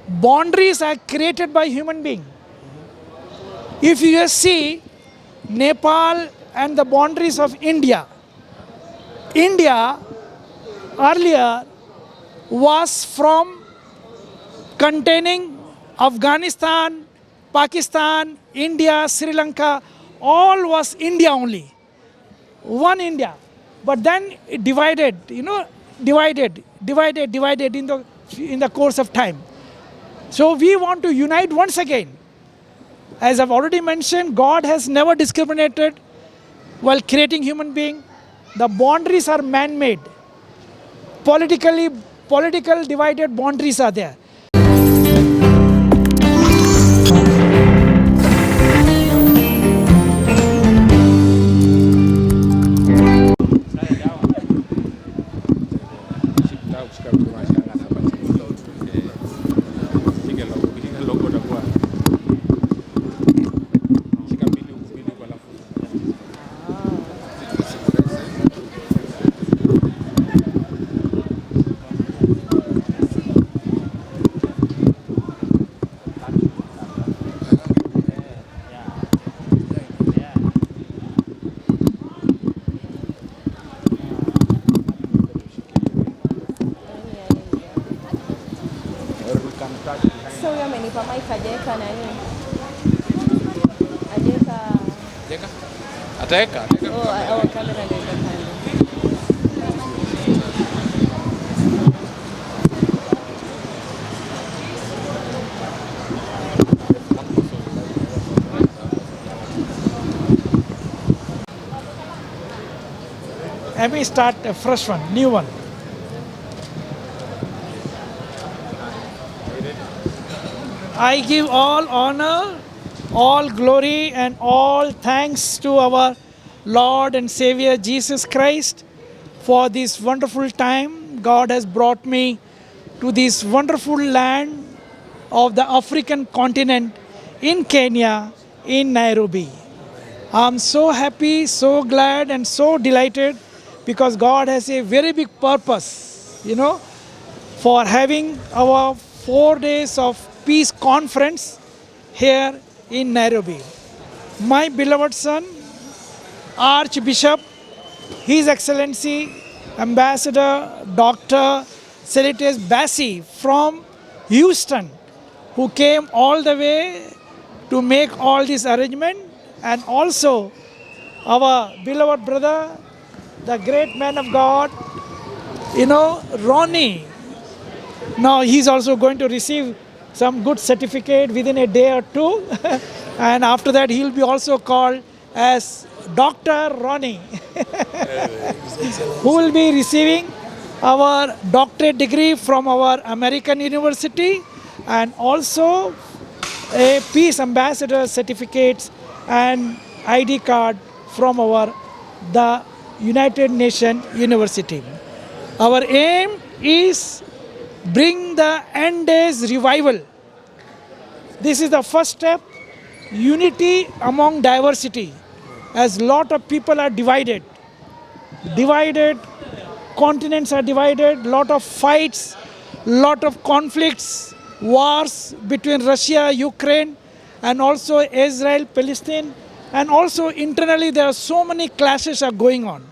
boundaries are created by human being. If you just see Nepal and the boundaries of India, India earlier was from containing Afghanistan, Pakistan, India, Sri Lanka, all was India only. One India. But then it divided, divided in the course of time. So we want to unite once again. As I've already mentioned, God has never discriminated while creating human being. The boundaries are man-made. Political divided boundaries are there. So huyo amenipa mic hajaweka nani? Hajaweka. Ataweka. Oh, kamera ndio iko kando. Let me start a fresh one, new one. I give all honor, all glory, and all thanks to our Lord and Savior Jesus Christ for this wonderful time. God has brought me to this wonderful land of the African continent in Kenya, in Nairobi. I'm so happy, so glad, and so delighted because God has a very big purpose, for having our 4 days of peace conference here in Nairobi. My beloved son, Archbishop, His Excellency, Ambassador Dr. Selites Bassi from Houston, who came all the way to make all this arrangement, and also our beloved brother, the great man of God, Ronnie. Now he's also going to receive some good certificate within a day or two. And after that, he'll be also called as Dr. Ronnie, who will be receiving our doctorate degree from our American university and also a peace ambassador certificates and ID card from the United Nations University. Our aim is bring the end days revival. This is the first step, unity among diversity, as lot of people are divided, continents are divided, lot of fights, lot of conflicts, wars between Russia, Ukraine, and also Israel, Palestine, and also internally there are so many clashes are going on.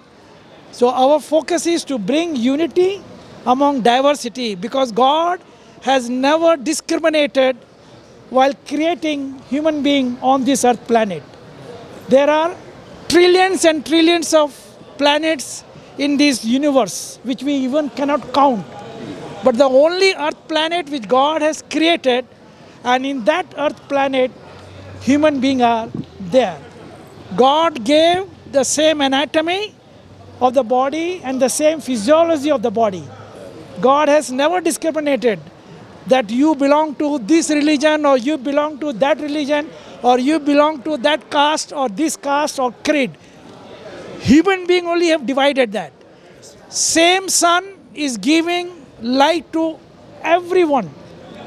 So our focus is to bring unity among diversity because God has never discriminated while creating human being on this earth planet. There are trillions and trillions of planets in this universe which we even cannot count. But the only earth planet which God has created, and in that earth planet human beings are there. God gave the same anatomy of the body and the same physiology of the body. God has never discriminated that you belong to this religion or you belong to that religion or you belong to that caste or this caste or creed. Human beings only have divided that. Same sun is giving light to everyone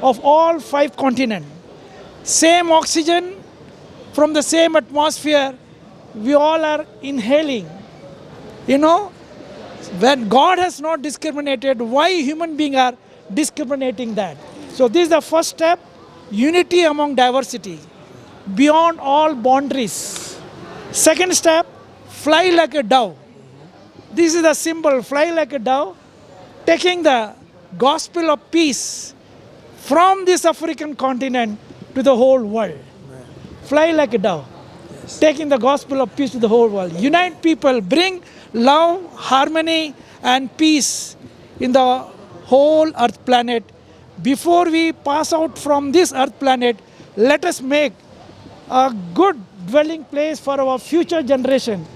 of all 5 continents. Same oxygen from the same atmosphere we all are inhaling. When God has not discriminated, why human beings are discriminating that? So this is the first step, unity among diversity, beyond all boundaries. Second step, fly like a dove. This is the symbol, fly like a dove, taking the gospel of peace from this African continent to the whole world. Fly like a dove, taking the gospel of peace to the whole world. Unite people, bring love, harmony, and peace in the whole earth planet. Before we pass out from this earth planet, let us make a good dwelling place for our future generation,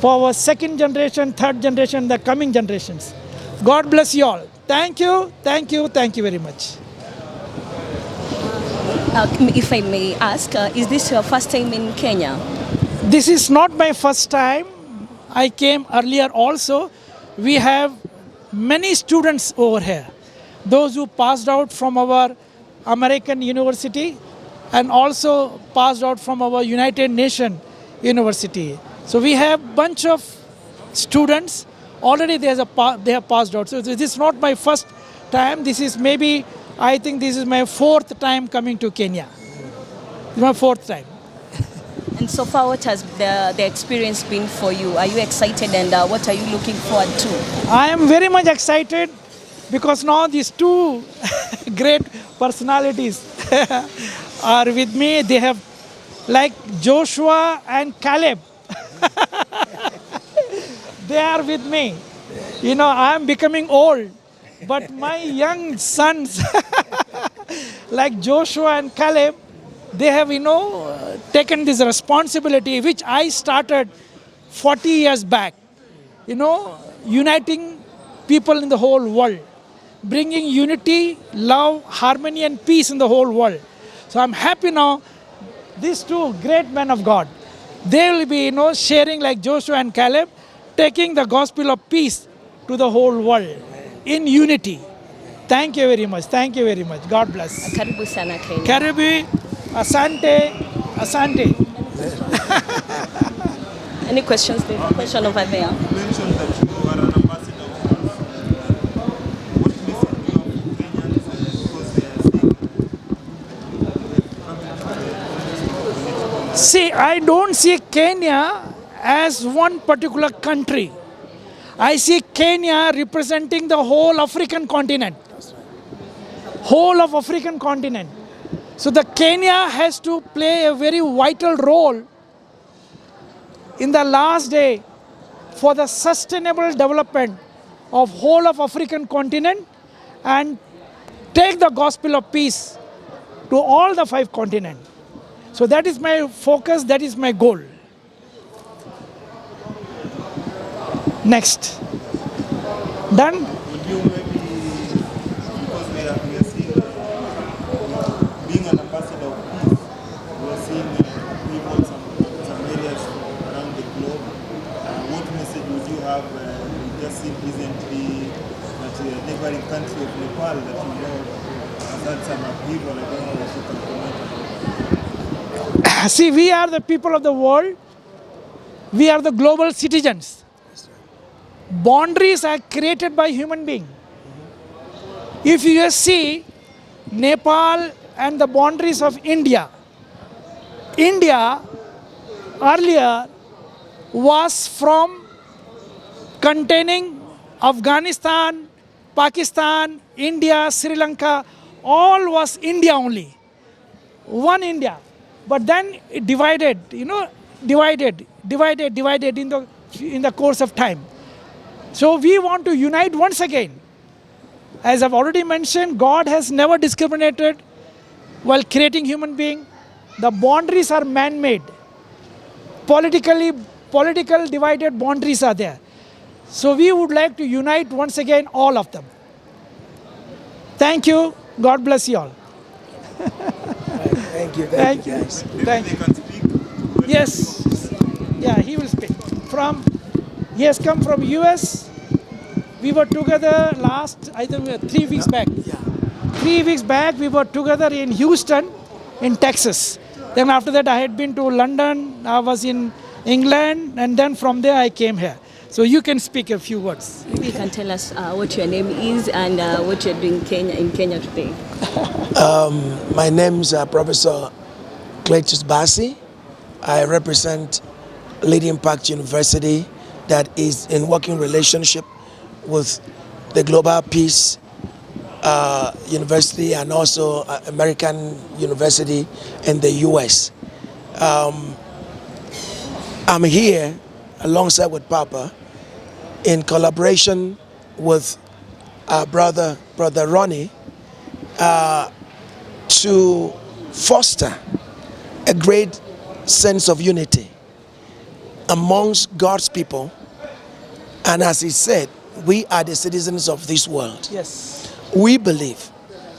for our second generation, third generation, the coming generations. God bless you all. Thank you, thank you, thank you very much. If I may ask, is this your first time in Kenya? This is not my first time. I came earlier also. We have many students over here. Those who passed out from our American university and also passed out from our United Nations University. So we have bunch of students. Already they have passed out. So this is not my first time. This is maybe, I think this is my fourth time coming to Kenya. It's my fourth time. And so far, what has the experience been for you? Are you excited, and what are you looking forward to? I am very much excited because now these two great personalities are with me. They have, like Joshua and Caleb. They are with me. You know, I am becoming old, but my young sons, like Joshua and Caleb, they have, taken this responsibility which I started 40 years back. Uniting people in the whole world, bringing unity, love, harmony, and peace in the whole world. So I'm happy now. These two great men of God, they will be, sharing like Joshua and Caleb, taking the gospel of peace to the whole world in unity. Thank you very much. Thank you very much. God bless. Karibu sana Kenya. Karibu, asante, asante. Any questions? There's a question over there. You mentioned that you are an ambassador of peace. What message do you have for Kenyans because they are saying See, I don't see Kenya as one particular country. I see Kenya representing the whole African continent. Whole of African continent. So the Kenya has to play a very vital role in the last day for the sustainable development of whole of African continent and take the gospel of peace to all the 5 continents. So that is my focus, that is my goal. Next. Done? would you maybe, because we are seeing being an ambassador of peace, we are seeing people in some areas around the globe. What message would you have? We just seen recently that a neighboring country of Nepal that has had some upheaval. I don't know if you can comment. See, we are the people of the world. We are the global citizens. Boundaries are created by human beings. If you see Nepal and the boundaries of India, India earlier was from containing Afghanistan, Pakistan, India, Sri Lanka, all was India only. One India. But then it divided, divided in the course of time. So we want to unite once again. As I've already mentioned, God has never discriminated while creating human being. The boundaries are man-made. Political divided boundaries are there. So we would like to unite once again all of them. Thank you. God bless you all. Thank you. Thank you. Guys. Thank They you. can speak. Yes. Yeah, he will speak. He has come from US. We were together last, I think 3 weeks back. 3 weeks back, we were together in Houston, in Texas. Then after that, I had been to London. I was in England, and then from there I came here. So you can speak a few words. Maybe you can tell us what your name is and what you're doing in Kenya today. My name is Professor Cletus Bassi. I represent Lady Impact University that is in working relationship with the Global Peace University and also American University in the US. I'm here alongside with Papa in collaboration with our brother Ronnie to foster a great sense of unity amongst God's people. And as he said, we are the citizens of this world. Yes. We believe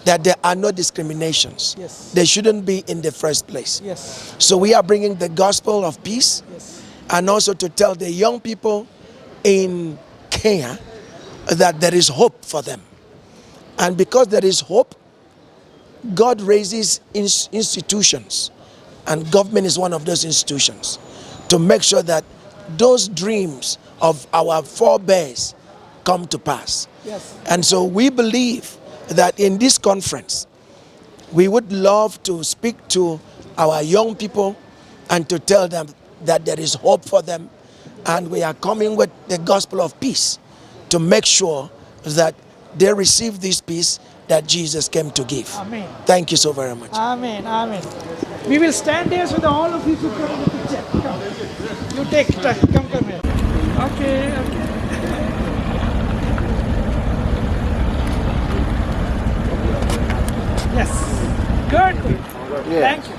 that there are no discriminations. Yes. They shouldn't be in the first place. Yes. So we are bringing the gospel of peace, Yes. and also to tell the young people in Kenya that there is hope for them. And because there is hope, God raises institutions, and government is one of those institutions, to make sure that those dreams of our forebears come to pass. Yes. And so we believe that in this conference, we would love to speak to our young people and to tell them that there is hope for them. And we are coming with the gospel of peace to make sure that they receive this peace that Jesus came to give. Amen. Thank you so very much. Amen. Amen. We will stand here so that all of you to come in the picture. Come. You take time. Come here. Okay. Yes. Good. Thank you.